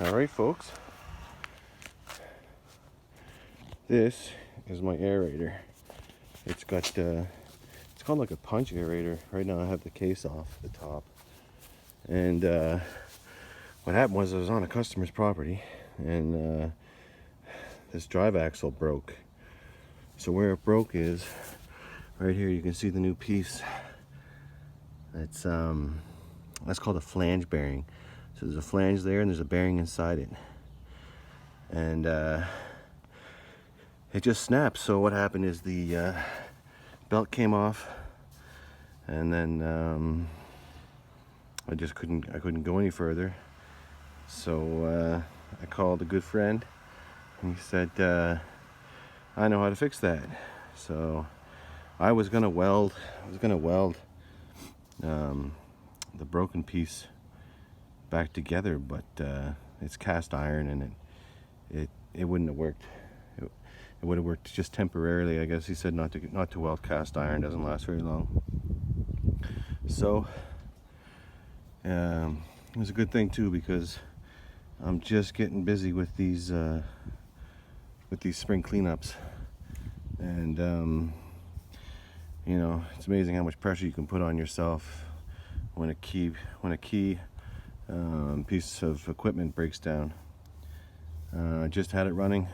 Alright folks, this is my aerator. It's got it's called like a punch aerator. Right now I have the case off the top, and what happened was I was on a customer's property, and this drive axle broke. So where it broke is right here. You can see the new piece. It's that's called a flange bearing. So there's a flange there and there's a bearing inside it, and it just snapped. So what happened is the belt came off, and then I couldn't go any further. So I called a good friend, and he said, I know how to fix that. So I was gonna weld the broken piece back together, but it's cast iron, and it wouldn't have worked. It would have worked just temporarily. I guess he said not to weld cast iron, doesn't last very long. So it was a good thing too, because I'm just getting busy with these spring cleanups, and you know, it's amazing how much pressure you can put on yourself when a key piece of equipment breaks down. I just had it running,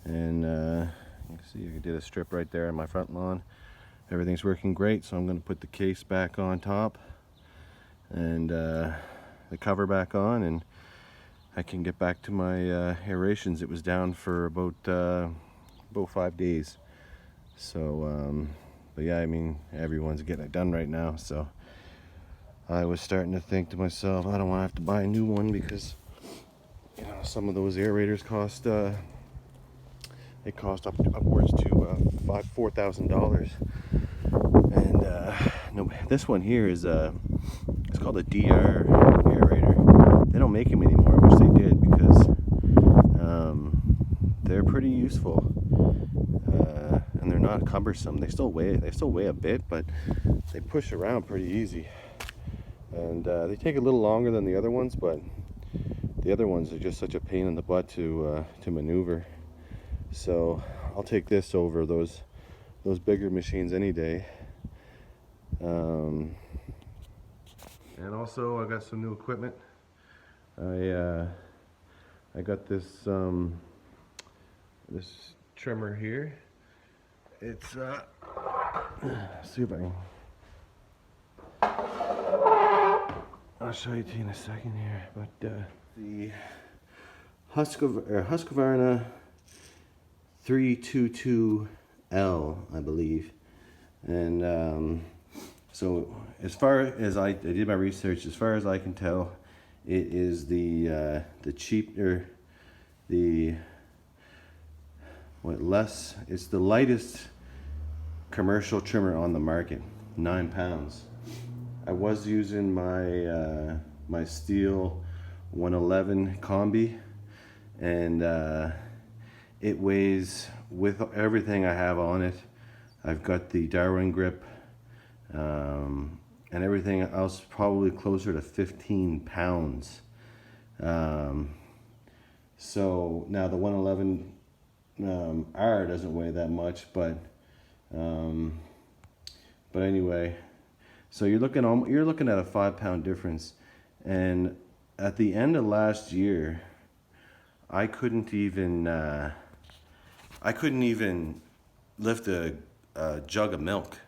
and you can see I did a strip right there on my front lawn. Everything's working great, so I'm going to put the case back on top and the cover back on, and I can get back to my aerations. It was down for about 5 days. So but yeah, I mean, everyone's getting it done right now, so I was starting to think to myself, I don't want to have to buy a new one, because you know, some of those aerators cost upwards to $4,000, and no, this one here is it's called a DR aerator. They don't make them anymore. I wish they did, because they're pretty useful, and they're not cumbersome. They still weigh a bit, but they push around pretty easy. And they take a little longer than the other ones, but the other ones are just such a pain in the butt to maneuver. So I'll take this over those bigger machines any day. And also I got some new equipment. I got this this trimmer here. It's let's see if I can. I'll show you in a second here, but the Husqvarna 322L, I believe. And so as far as I did my research, as far as I can tell, it is the it's the lightest commercial trimmer on the market, 9 pounds. I was using my my Steel 111 Combi, and it weighs, with everything I have on it, I've got the Darwin grip, and everything else, probably closer to 15 pounds. So now the 111 R doesn't weigh that much, but anyway. So you're looking at a 5 pound difference, and at the end of last year, I couldn't even lift a jug of milk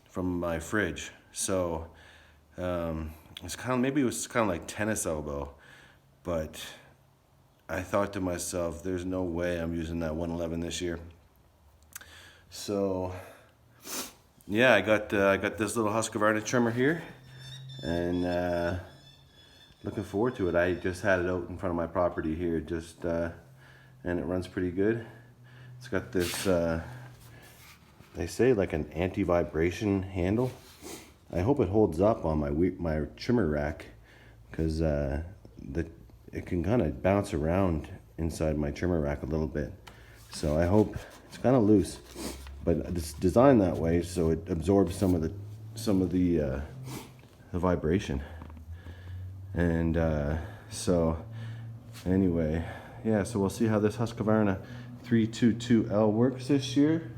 from my fridge. So it's maybe it was kind of like tennis elbow, but I thought to myself, there's no way I'm using that 111 this year. So yeah, I got this little Husqvarna trimmer here, and looking forward to it. I just had it out in front of my property here, and it runs pretty good. It's got this, they say, like an anti-vibration handle. I hope it holds up on my trimmer rack, because it can kind of bounce around inside my trimmer rack a little bit. So I hope it's kind of loose, but it's designed that way so it absorbs some of the vibration. And so Anyway, yeah, so we'll see how this Husqvarna 322L works this year.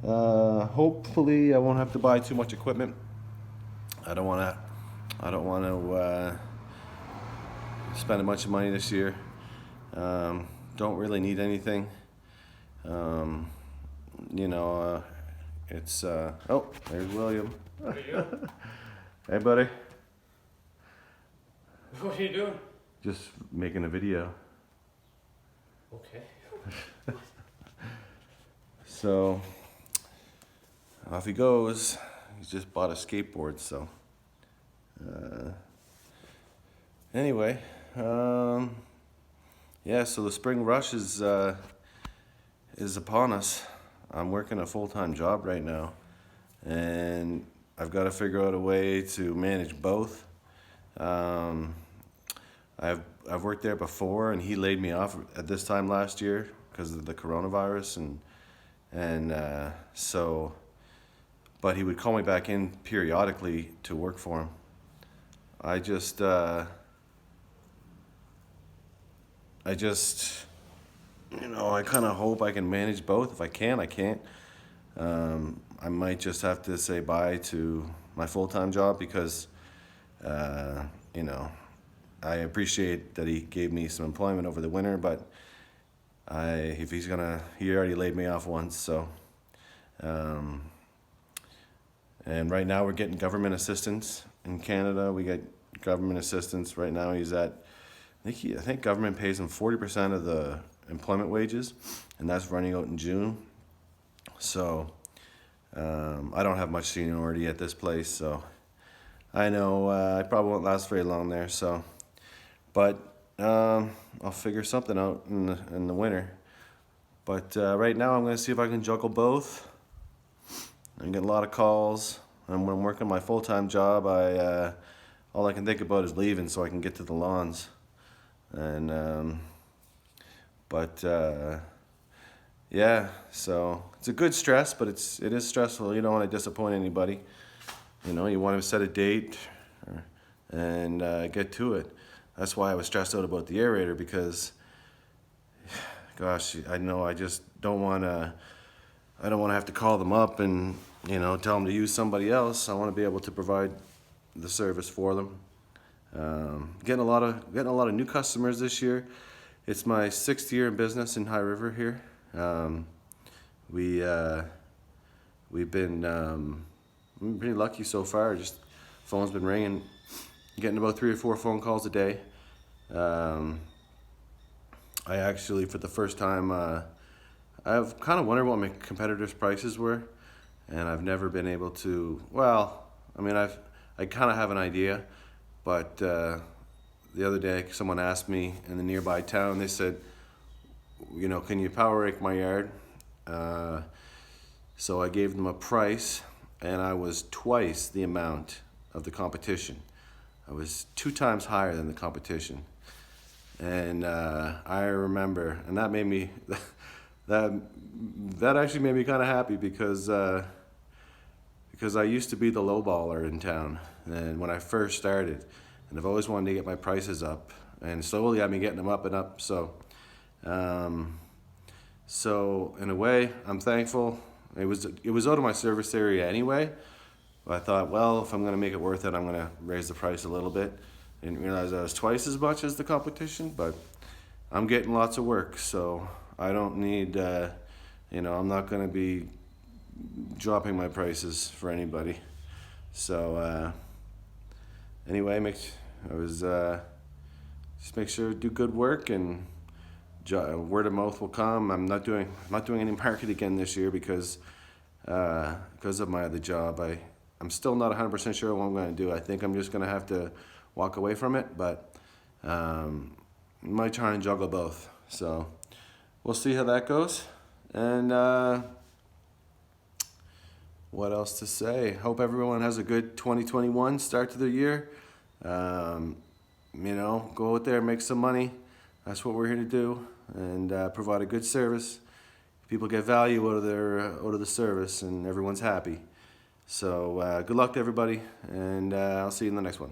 Hopefully I won't have to buy too much equipment. I don't want to spend a bunch of money this year. Don't really need anything. Um, you know, it's oh, there's William. What are you doing? Hey, buddy. What are you doing? Just making a video. Okay. So off he goes. He's just bought a skateboard, so anyway, yeah, so the spring rush is upon us. I'm working a full-time job right now, and I've got to figure out a way to manage both. I've worked there before, and he laid me off at this time last year because of the coronavirus, and so, but he would call me back in periodically to work for him. I just, you know, I kind of hope I can manage both. If I can, I can't. I might just have to say bye to my full-time job because, you know, I appreciate that he gave me some employment over the winter, but if he's gonna, he already laid me off once, so. And right now we're getting government assistance in Canada. We get government assistance right now. He's at, I think government pays him 40% of the employment wages, and that's running out in June. So I don't have much seniority at this place, so I know I probably won't last very long there. So, but I'll figure something out in the winter. But right now I'm going to see if I can juggle both. I get a lot of calls, and when I'm working my full-time job, all I can think about is leaving so I can get to the lawns. And yeah, so it's a good stress, but it is stressful. You don't want to disappoint anybody. You know, you want to set a date and get to it. That's why I was stressed out about the aerator, because, gosh, I know I just don't want to. I don't want to have to call them up and, you know, tell them to use somebody else. I want to be able to provide the service for them. Getting a lot of new customers this year. It's my 6th year in business in High River here. We've been pretty lucky so far. Just phone's been ringing, getting about 3 or 4 phone calls a day. I actually, for the first time, I've kind of wondered what my competitors' prices were, and I've never been able to. Well, I mean, I kind of have an idea, but the other day someone asked me in the nearby town. They said, you know, can you power rake my yard? So I gave them a price, and I was twice the amount of the competition. I was 2 times higher than the competition, and I remember, and that made me. That actually made me kind of happy because I used to be the lowballer in town, and when I first started, and I've always wanted to get my prices up, and slowly I've been getting them up and up. So, so in a way, I'm thankful. It was out of my service area anyway. But I thought, well, if I'm going to make it worth it, I'm going to raise the price a little bit. Didn't realize I was twice as much as the competition, but I'm getting lots of work, so I don't need, you know, I'm not going to be dropping my prices for anybody. So anyway, just make sure to do good work, and word of mouth will come. I'm not doing any market again this year because of my other job. I'm still not 100% sure what I'm going to do. I think I'm just going to have to walk away from it, but I might try and juggle both. So we'll see how that goes. And what else to say? Hope everyone has a good 2021 start to the year. You know, go out there, make some money. That's what we're here to do, and provide a good service. People get value out of the service, and everyone's happy. So good luck to everybody, and I'll see you in the next one.